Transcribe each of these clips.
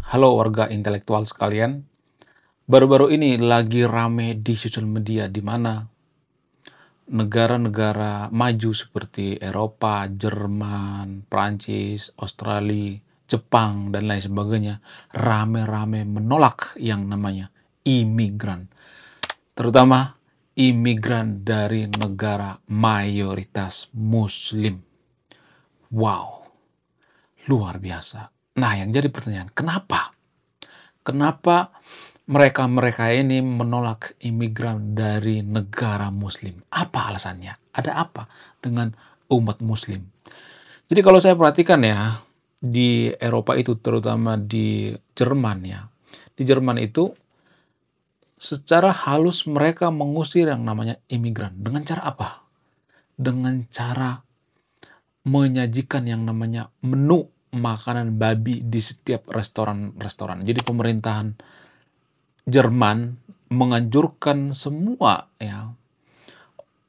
Halo warga intelektual sekalian, baru-baru ini lagi rame di sosial media di mana negara-negara maju seperti Eropa, Jerman, Prancis, Australia, Jepang, dan lain sebagainya rame-rame menolak yang namanya imigran, terutama imigran dari negara mayoritas Muslim. Wow, luar biasa. Nah, yang jadi pertanyaan, kenapa? Kenapa mereka-mereka ini menolak imigran dari negara muslim? Apa alasannya? Ada apa dengan umat muslim? Jadi kalau saya perhatikan ya, di Eropa itu terutama di Jerman ya. Di Jerman itu secara halus mereka mengusir yang namanya imigran. Dengan cara apa? Dengan cara menyajikan yang namanya menu makanan babi di setiap restoran-restoran. Jadi pemerintahan Jerman menganjurkan semua ya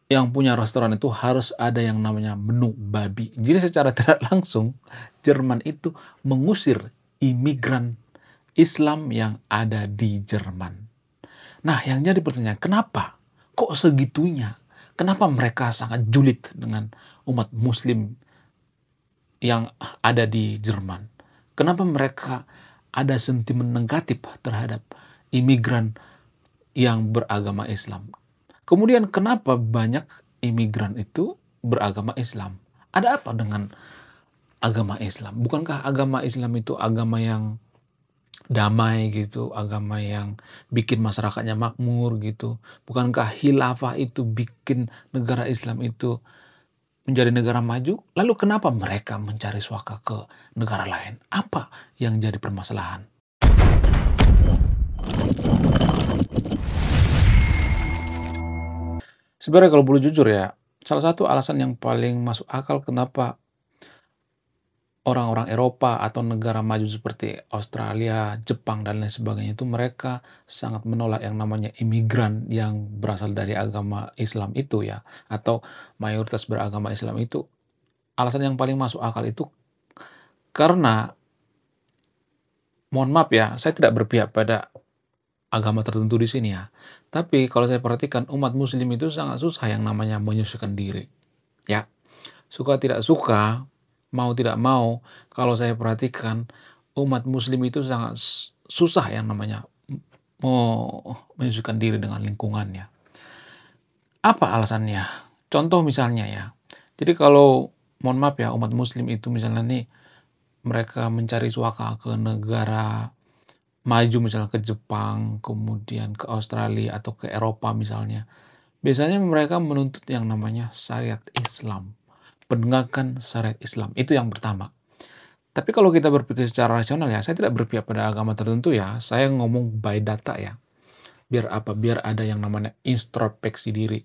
yang punya restoran itu harus ada yang namanya menu babi. Jadi secara tidak langsung Jerman itu mengusir imigran Islam yang ada di Jerman. Nah, yang jadi pertanyaan, kenapa? Kok segitunya? Kenapa mereka sangat julid dengan umat Muslim yang ada di Jerman? Kenapa mereka ada sentimen negatif terhadap imigran yang beragama Islam? Kemudian kenapa banyak imigran itu beragama Islam? Ada apa dengan agama Islam? Bukankah agama Islam itu agama yang damai gitu, agama yang bikin masyarakatnya makmur gitu? Bukankah khilafah itu bikin negara Islam itu menjadi negara maju? Lalu kenapa mereka mencari suaka ke negara lain? Apa yang jadi permasalahan? Sebenarnya kalau boleh jujur ya, salah satu alasan yang paling masuk akal kenapa orang-orang Eropa atau negara maju seperti Australia, Jepang, dan lain sebagainya itu mereka sangat menolak yang namanya imigran yang berasal dari agama Islam itu ya, atau mayoritas beragama Islam itu. Alasan yang paling masuk akal itu karena, mohon maaf ya, saya tidak berpihak pada agama tertentu di sini ya. Tapi kalau saya perhatikan umat muslim itu sangat susah yang namanya menyesuaikan diri. Ya, suka tidak suka, mau tidak mau, kalau saya perhatikan umat muslim itu sangat susah yang namanya mau menyesuaikan diri dengan lingkungannya. Apa alasannya? Contoh misalnya ya. Jadi kalau mohon maaf ya umat muslim itu misalnya nih mereka mencari suaka ke negara maju misalnya ke Jepang, kemudian ke Australia atau ke Eropa misalnya. Biasanya mereka menuntut yang namanya syariat Islam, penegakan syariat Islam, itu yang pertama. Tapi kalau kita berpikir secara rasional ya, saya tidak berpihak pada agama tertentu ya, saya ngomong by data ya. Biar apa? Biar ada yang namanya introspeksi diri.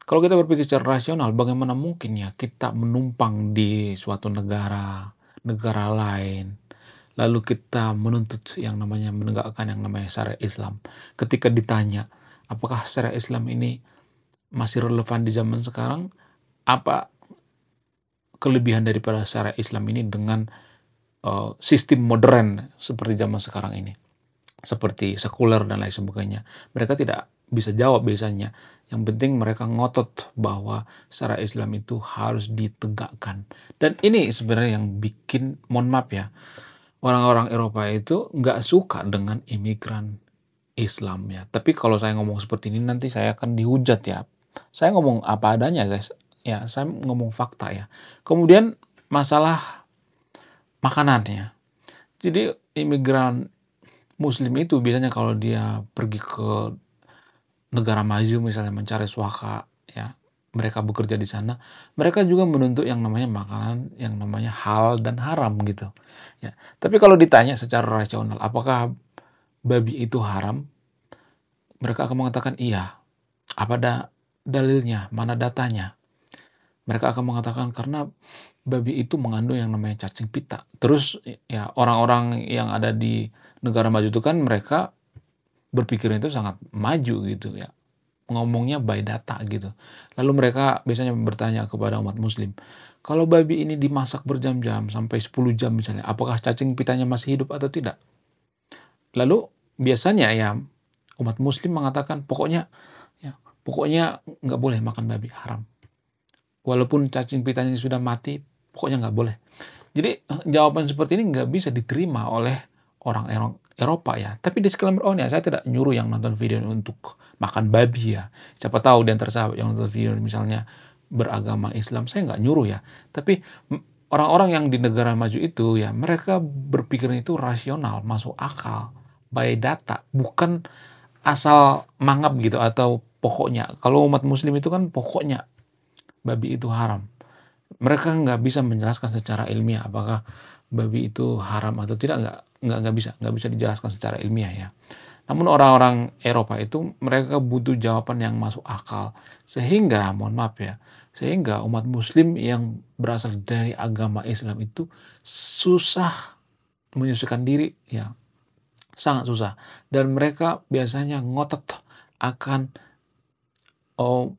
Kalau kita berpikir secara rasional, bagaimana mungkin ya kita menumpang di suatu negara, negara lain, lalu kita menuntut yang namanya menegakkan yang namanya syariat Islam. Ketika ditanya, apakah syariat Islam ini masih relevan di zaman sekarang? Apa kelebihan daripada syariat Islam ini dengan sistem modern seperti zaman sekarang ini? Seperti sekuler dan lain sebagainya. Mereka tidak bisa jawab biasanya. Yang penting mereka ngotot bahwa syariat Islam itu harus ditegakkan. Dan ini sebenarnya yang bikin, mohon maaf ya, orang-orang Eropa itu nggak suka dengan imigran Islam ya. Tapi kalau saya ngomong seperti ini nanti saya akan dihujat ya. Saya ngomong apa adanya guys. Ya, saya ngomong fakta ya. Kemudian masalah makanannya. Jadi imigran Muslim itu biasanya kalau dia pergi ke negara maju misalnya mencari suaka ya, mereka bekerja di sana, mereka juga menuntut yang namanya makanan yang namanya halal dan haram gitu. Ya. Tapi kalau ditanya secara rasional, apakah babi itu haram? Mereka akan mengatakan iya. Apa dalilnya? Mana datanya? Mereka akan mengatakan karena babi itu mengandung yang namanya cacing pita. Terus ya orang-orang yang ada di negara maju itu kan mereka berpikirnya itu sangat maju gitu ya. Ngomongnya by data gitu. Lalu mereka biasanya bertanya kepada umat muslim, kalau babi ini dimasak berjam-jam sampai 10 jam misalnya, apakah cacing pitanya masih hidup atau tidak? Lalu biasanya ya umat muslim mengatakan, ya, pokoknya nggak boleh makan babi, haram. Walaupun cacing pitanya sudah mati, pokoknya nggak boleh. Jadi, jawaban seperti ini nggak bisa diterima oleh orang Eropa ya. Tapi disclaimer on ya, saya tidak nyuruh yang nonton video ini untuk makan babi ya. Siapa tahu di antara sahabat yang nonton video ini misalnya beragama Islam, saya nggak nyuruh ya. Tapi orang-orang yang di negara maju itu ya, mereka berpikirnya itu rasional, masuk akal, by data, bukan asal mangap gitu atau pokoknya. Kalau umat muslim itu kan pokoknya babi itu haram. Mereka nggak bisa menjelaskan secara ilmiah apakah babi itu haram atau tidak, nggak bisa dijelaskan secara ilmiah ya. Namun orang-orang Eropa itu mereka butuh jawaban yang masuk akal. Sehingga, mohon maaf ya, sehingga umat muslim yang berasal dari agama Islam itu susah menyesuaikan diri ya, sangat susah. Dan mereka biasanya ngotot akan oh,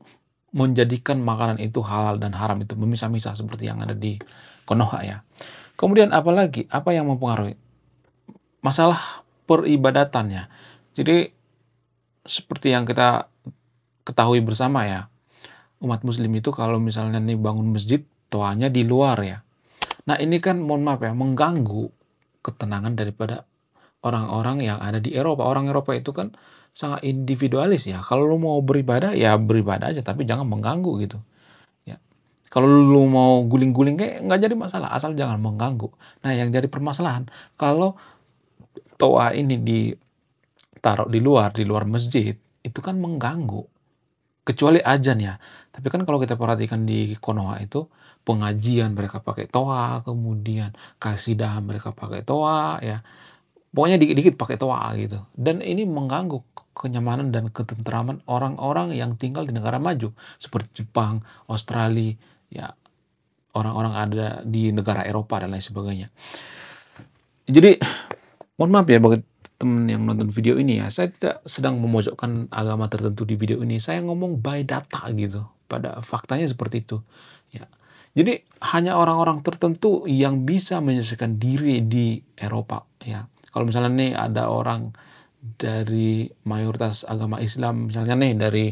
menjadikan makanan itu halal dan haram itu memisah-misah seperti yang ada di Konoha ya. Kemudian apalagi, apa yang mempengaruhi? Masalah peribadatannya. Jadi seperti yang kita ketahui bersama ya, umat muslim itu kalau misalnya nih bangun masjid, toanya di luar ya. Nah ini kan mohon maaf ya, mengganggu ketenangan daripada orang-orang yang ada di Eropa. Orang Eropa itu kan sangat individualis ya. Kalau lu mau beribadah, ya beribadah aja, tapi jangan mengganggu gitu. Ya. Kalau lu mau guling-guling kayak nggak jadi masalah, asal jangan mengganggu. Nah, yang jadi permasalahan kalau toa ini ditaruh di luar masjid, itu kan mengganggu. Kecuali adzan ya. Tapi kan kalau kita perhatikan di Konoha itu pengajian mereka pakai toa, kemudian kasidah mereka pakai toa ya. Pokoknya dikit-dikit pakai toa gitu. Dan ini mengganggu kenyamanan dan ketentraman orang-orang yang tinggal di negara maju seperti Jepang, Australia, ya orang-orang ada di negara Eropa dan lain sebagainya. Jadi mohon maaf ya bagi teman yang nonton video ini ya, saya tidak sedang memojokkan agama tertentu di video ini. Saya ngomong by data gitu. Pada faktanya seperti itu. Ya. Jadi hanya orang-orang tertentu yang bisa menyesuaikan diri di Eropa ya. Kalau misalnya nih ada orang dari mayoritas agama Islam, misalnya nih dari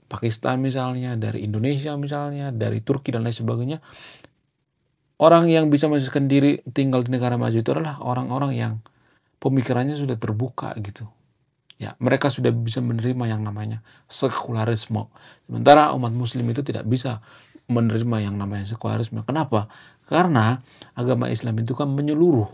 Pakistan misalnya, dari Indonesia misalnya, dari Turki dan lain sebagainya, orang yang bisa menyesuaikan diri tinggal di negara maju itu adalah orang-orang yang pemikirannya sudah terbuka gitu. Ya, mereka sudah bisa menerima yang namanya sekularisme. Sementara umat muslim itu tidak bisa menerima yang namanya sekularisme. Kenapa? Karena agama Islam itu kan menyeluruh,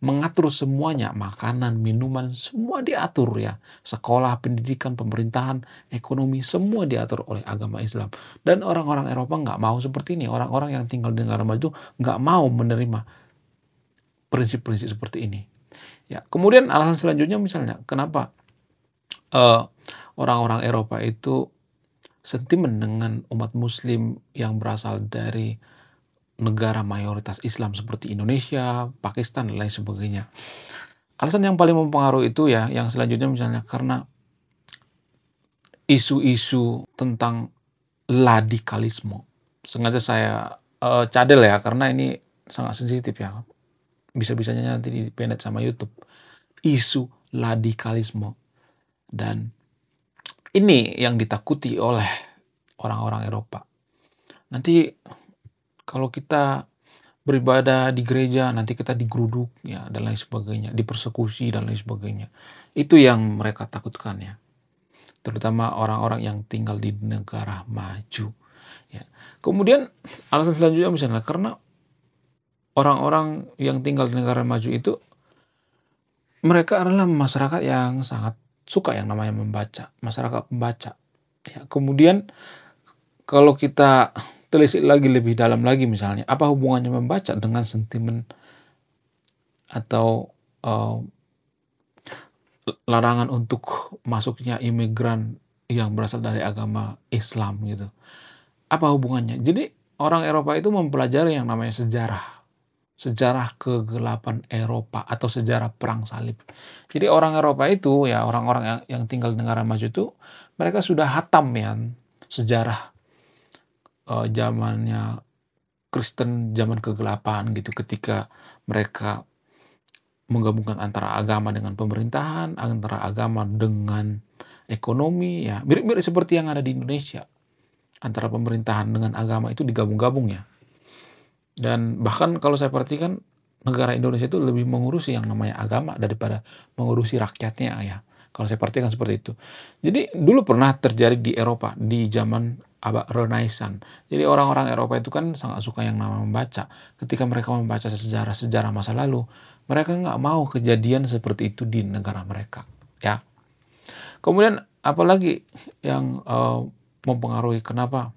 mengatur semuanya, makanan, minuman, semua diatur ya. Sekolah, pendidikan, pemerintahan, ekonomi, semua diatur oleh agama Islam. Dan orang-orang Eropa nggak mau seperti ini. Orang-orang yang tinggal di negara maju nggak mau menerima prinsip-prinsip seperti ini. Ya, kemudian alasan selanjutnya misalnya, kenapa eh, orang-orang Eropa itu sentimen dengan umat Muslim yang berasal dari negara mayoritas Islam seperti Indonesia, Pakistan, dan lain sebagainya. Alasan yang paling mempengaruhi itu ya, yang selanjutnya misalnya karena isu-isu tentang radikalisme. Sengaja saya cadel ya, karena ini sangat sensitif ya. Bisa-bisanya nanti dipenet sama YouTube. Isu radikalisme. Dan ini yang ditakuti oleh orang-orang Eropa. Nanti kalau kita beribadah di gereja, nanti kita digeruduk ya dan lain sebagainya, dipersekusi dan lain sebagainya. Itu yang mereka takutkan ya. Terutama orang-orang yang tinggal di negara maju. Ya. Kemudian alasan selanjutnya misalnya karena orang-orang yang tinggal di negara maju itu mereka adalah masyarakat yang sangat suka yang namanya membaca, masyarakat pembaca. Ya, kemudian kalau kita telisik lagi lebih dalam lagi misalnya, apa hubungannya membaca dengan sentimen atau larangan untuk masuknya imigran yang berasal dari agama Islam gitu. Apa hubungannya? Jadi orang Eropa itu mempelajari yang namanya sejarah. Sejarah kegelapan Eropa atau sejarah perang salib. Jadi orang Eropa itu ya orang-orang yang tinggal di negara maju itu mereka sudah hatam ya sejarah zamannya Kristen zaman kegelapan gitu ketika mereka menggabungkan antara agama dengan pemerintahan, antara agama dengan ekonomi, ya mirip-mirip seperti yang ada di Indonesia. Antara pemerintahan dengan agama itu digabung-gabung ya. Dan bahkan kalau saya perhatikan negara Indonesia itu lebih mengurusi yang namanya agama daripada mengurusi rakyatnya ya. Kalau saya perhatikan seperti itu. Jadi dulu pernah terjadi di Eropa di zaman abad Renaissance. Jadi orang-orang Eropa itu kan sangat suka yang namanya membaca. Ketika mereka membaca sejarah-sejarah masa lalu, mereka nggak mau kejadian seperti itu di negara mereka. Ya. Kemudian apalagi yang mempengaruhi kenapa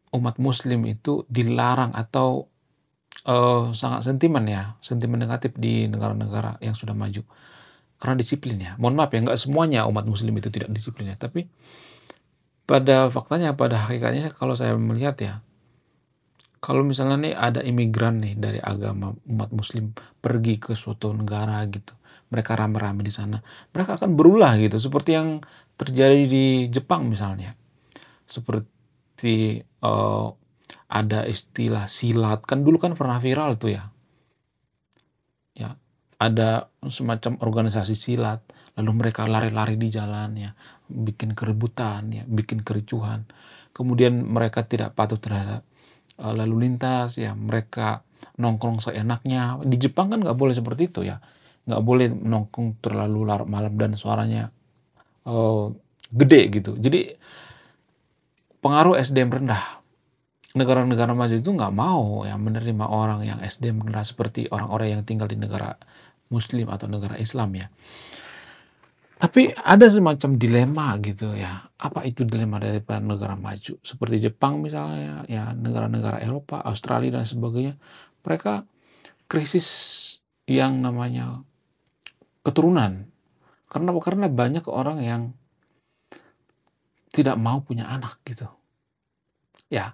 umat Muslim itu dilarang atau sangat sentimen negatif di negara-negara yang sudah maju. Karena disiplin ya. Mohon maaf ya, nggak semuanya umat muslim itu tidak disiplin ya. Tapi pada faktanya, pada hakikatnya kalau saya melihat ya, kalau misalnya nih ada imigran nih dari agama umat muslim pergi ke suatu negara gitu, mereka rame-rame di sana, mereka akan berulah gitu. Seperti yang terjadi di Jepang misalnya. Seperti ada istilah silat, kan dulu kan pernah viral tuh ya. Ya, ada semacam organisasi silat, lalu mereka lari-lari di jalan ya, bikin keributan ya, bikin kericuhan. Kemudian mereka tidak patuh terhadap lalu lintas ya, mereka nongkrong seenaknya. Di Jepang kan nggak boleh seperti itu ya, nggak boleh nongkrong terlalu larut malam dan suaranya eh, gede gitu. Jadi pengaruh SDM rendah. Negara-negara maju itu nggak mau ya menerima orang yang SDM rendah seperti orang-orang yang tinggal di negara Muslim atau negara Islam ya. Tapi ada semacam dilema gitu ya. Apa itu dilema daripada negara maju? Seperti Jepang misalnya, ya negara-negara Eropa, Australia dan sebagainya. Mereka krisis yang namanya keturunan. Karena banyak orang yang tidak mau punya anak gitu. Ya,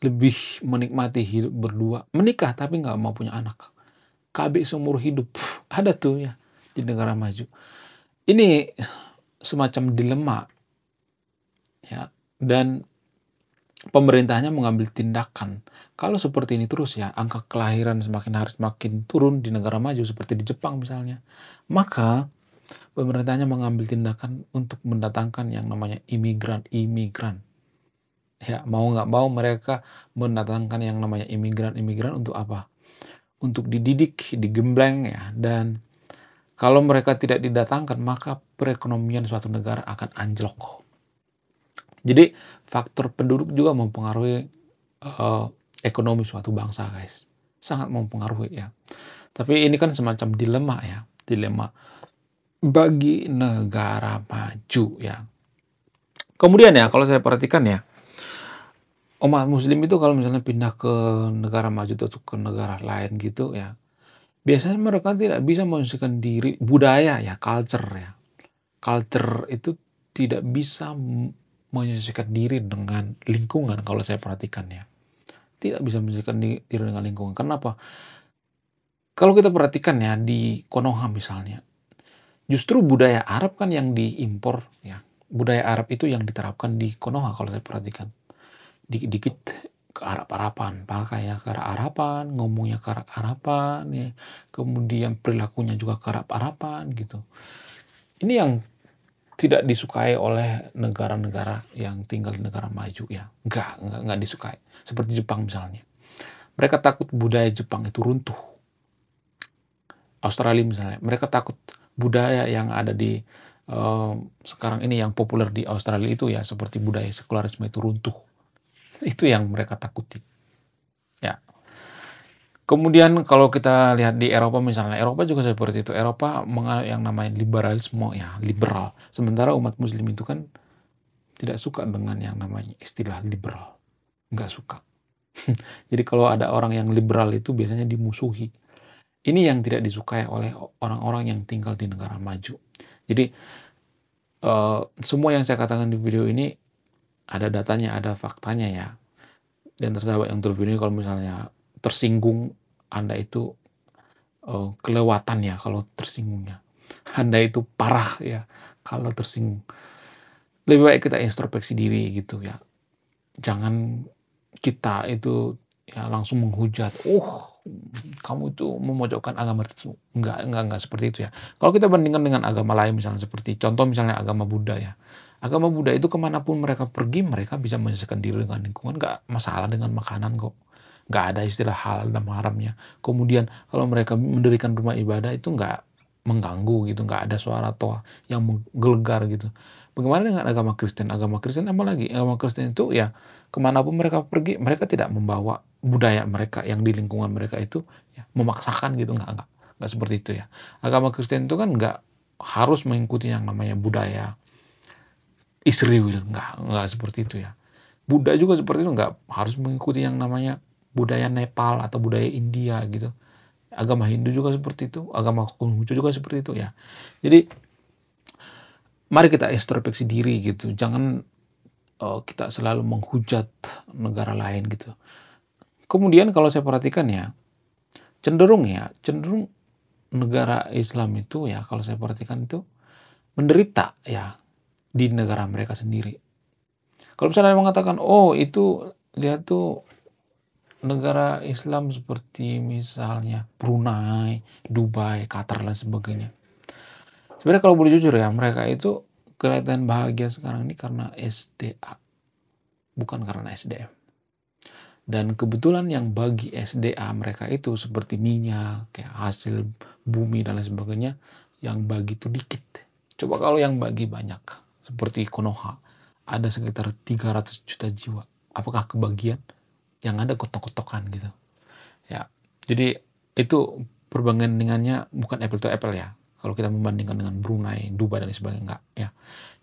lebih menikmati hidup berdua. Menikah tapi nggak mau punya anak. KB seumur hidup. Ada tuh ya di negara maju. Ini semacam dilema ya, dan pemerintahnya mengambil tindakan. Kalau seperti ini terus ya, angka kelahiran semakin hari semakin turun di negara maju seperti di Jepang misalnya. Maka pemerintahnya mengambil tindakan untuk mendatangkan yang namanya imigran-imigran. Ya, mau nggak mau mereka mendatangkan yang namanya imigran-imigran untuk apa? Untuk dididik, digembleng ya, dan kalau mereka tidak didatangkan, maka perekonomian suatu negara akan anjlok. Jadi faktor penduduk juga mempengaruhi ekonomi suatu bangsa, guys. Sangat mempengaruhi ya. Tapi ini kan semacam dilema ya, dilema bagi negara maju ya. Kemudian ya, kalau saya perhatikan ya, umat muslim itu kalau misalnya pindah ke negara maju atau ke negara lain gitu ya, biasanya mereka tidak bisa menyesuaikan diri budaya ya, culture ya. Culture itu tidak bisa menyesuaikan diri dengan lingkungan kalau saya perhatikan ya. Tidak bisa menyesuaikan diri dengan lingkungan. Kenapa? Kalau kita perhatikan ya di Konoha misalnya, justru budaya Arab kan yang diimpor ya. Budaya Arab itu yang diterapkan di Konoha kalau saya perhatikan. Dikit-dikit ke Arab-Araban, pakainya ke Arab-Araban, ngomongnya ke Arab-Araban ya. Kemudian perilakunya juga ke Arab-Araban gitu. Ini yang tidak disukai oleh negara-negara yang tinggal di negara maju ya. Enggak disukai. Seperti Jepang misalnya. Mereka takut budaya Jepang itu runtuh. Australia misalnya, mereka takut budaya yang ada di sekarang ini yang populer di Australia itu ya, seperti budaya sekularisme itu runtuh. Itu yang mereka takuti. Ya. Kemudian kalau kita lihat di Eropa misalnya, Eropa juga seperti itu. Eropa menganut yang namanya liberalisme ya, liberal. Sementara umat muslim itu kan tidak suka dengan yang namanya istilah liberal. Nggak suka. Jadi kalau ada orang yang liberal itu biasanya dimusuhi. Ini yang tidak disukai oleh orang-orang yang tinggal di negara maju. Jadi semua yang saya katakan di video ini ada datanya, ada faktanya ya. Dan tersahabat yang terview ini kalau misalnya tersinggung, Anda itu kelewatan ya kalau tersinggungnya. Anda itu parah ya kalau tersinggung. Lebih baik kita introspeksi diri gitu ya. Jangan kita itu ya langsung menghujat. kamu itu memojokkan agama itu. Enggak seperti itu ya. Kalau kita bandingkan dengan agama lain misalnya seperti contoh misalnya agama Buddha ya. Agama Buddha itu kemanapun mereka pergi, mereka bisa menyesuaikan diri dengan lingkungan, nggak masalah dengan makanan kok. Nggak ada istilah halal dan haramnya. Kemudian kalau mereka mendirikan rumah ibadah itu nggak mengganggu gitu, nggak ada suara toa yang menggelegar gitu. Bagaimana dengan agama Kristen? Agama Kristen apa lagi? Agama Kristen itu ya kemanapun mereka pergi, mereka tidak membawa budaya mereka yang di lingkungan mereka itu ya, memaksakan gitu, nggak seperti itu ya. Agama Kristen itu kan nggak harus mengikuti yang namanya budaya Israel, nggak seperti itu ya. Buddha juga seperti itu, nggak harus mengikuti yang namanya budaya Nepal atau budaya India gitu. Agama Hindu juga seperti itu, agama Konghucu juga seperti itu ya. Jadi mari kita introspeksi diri gitu, jangan kita selalu menghujat negara lain gitu. Kemudian kalau saya perhatikan ya, cenderung negara Islam itu ya kalau saya perhatikan itu menderita ya di negara mereka sendiri. Kalau misalnya mengatakan, "Oh, itu lihat tuh negara Islam seperti misalnya Brunei, Dubai, Qatar dan sebagainya." Sebenarnya kalau boleh jujur ya, mereka itu kelihatan bahagia sekarang ini karena SDA, bukan karena SDM. Dan kebetulan yang bagi SDA mereka itu seperti minyak, kayak hasil bumi dan lain sebagainya, yang bagi itu dikit. Coba kalau yang bagi banyak, seperti Konoha, ada sekitar 300 juta jiwa. Apakah kebagian? Yang ada kotok-kotokan gitu. Ya, jadi itu perbandingannya bukan apple to apple ya. Kalau kita membandingkan dengan Brunei, Dubai dan sebagainya enggak ya.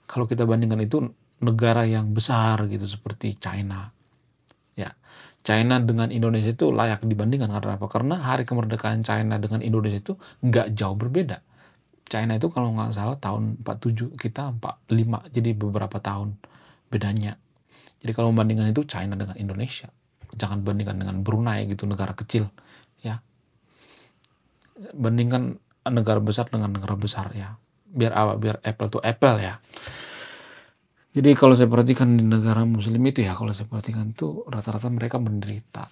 Kalau kita bandingkan itu negara yang besar gitu seperti China. Ya, China dengan Indonesia itu layak dibandingkan karena apa? Karena hari kemerdekaan China dengan Indonesia itu nggak jauh berbeda. China itu kalau nggak salah tahun 47, kita 45, jadi beberapa tahun bedanya. Jadi kalau membandingkan itu China dengan Indonesia, jangan bandingkan dengan Brunei gitu, negara kecil ya. Bandingkan negara besar dengan negara besar ya. Biar apa? Biar apple to apple ya. Jadi kalau saya perhatikan di negara muslim itu ya, kalau saya perhatikan tuh rata-rata mereka menderita.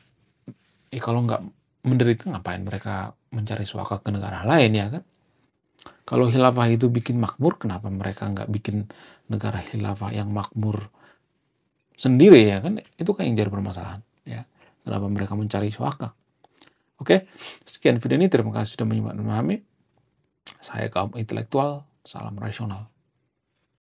Kalau nggak menderita ngapain mereka mencari suaka ke negara lain ya kan? Kalau khilafah itu bikin makmur, kenapa mereka nggak bikin negara khilafah yang makmur sendiri ya kan? Itu kan yang jadi permasalahan ya. Kenapa mereka mencari suaka? Oke, sekian video ini. Terima kasih sudah menyimak dan memahami. Saya kaum intelektual, salam rasional.